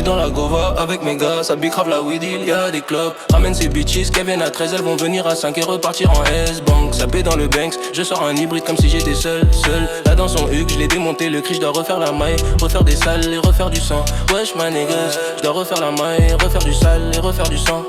J'suis dans la Gova avec mes gars, ça bicrave la weed, il y a des clubs. Ramène ces bitches, qu'elles viennent à 13, elles vont venir à 5 et repartir en S-Bank. Sapé dans le Banks, je sors un hybride comme si j'étais seul. Là dans son huc, je l'ai démonté, le cri, je dois refaire la maille, refaire des salles et refaire du sang. Wesh ma niggas, je dois refaire la maille, refaire du sale et refaire du sang.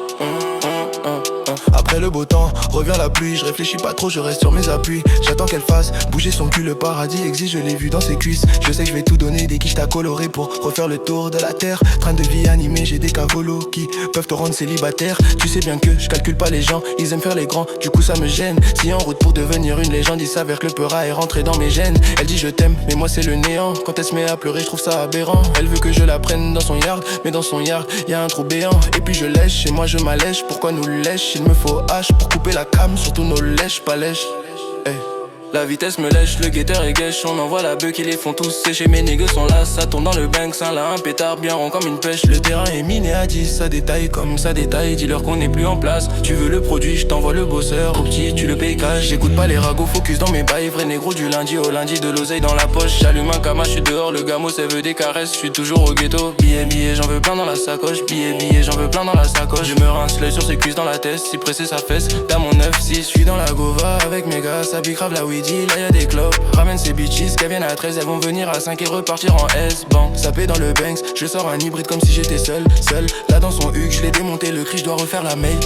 Après le beau temps, revient la pluie. Je réfléchis pas trop, je reste sur mes appuis. J'attends qu'elle fasse bouger son cul, le paradis existe, je l'ai vu dans ses cuisses. Je sais que je vais tout donner, des quiches à colorer pour refaire le tour de la terre. Train de vie animé, j'ai des cavolos qui peuvent te rendre célibataire. Tu sais bien que je calcule pas les gens, ils aiment faire les grands, du coup ça me gêne. Si en route pour devenir une légende, il s'avère que le peura est rentré dans mes gènes. Elle dit je t'aime, mais moi c'est le néant. Quand elle se met à pleurer, je trouve ça aberrant. Elle veut que je la prenne dans son yard, mais dans son yard, y a un trou béant. Et puis je lèche, et moi je m'allèche. Pourquoi nous lèche? Il me faut H pour couper la cam, surtout nos lèches, pas lèches. Hey. La vitesse me lèche, le guetteur est gâche. On envoie la bœuf qui les font tous sécher. Mes niggas sont là, ça tourne dans le bank. Ça là un pétard bien rond comme une pêche. Le terrain est miné à 10, ça détaille comme ça détaille. Dis-leur qu'on n'est plus en place. Tu veux le produit, je t'envoie le bosseur. Au petit, tu le payes cash. J'écoute pas les ragots, focus dans mes bails. Vrai négro du lundi au lundi, de l'oseille dans la poche. J'allume un cama, je suis dehors, le gamos elle veut des caresses. Je suis toujours au ghetto. Billet, j'en veux plein dans la sacoche. Billet, j'en veux plein dans la sacoche. Je me rince l'œil sur ses cuisses dans la tête. Si pressé sa fesse, t'as mon 9-6. Je suis dans la Gova avec mes gars, ça bicrave la weedy, là y'a des clubs. Ramène ces bitches, qu'elles viennent à 13, elles vont venir à 5 et repartir en S-Bank. Sapé dans le Banks, je sors un hybride comme si j'étais seul. Là dans son huc, je l'ai démonté, le cri, je dois refaire la mail.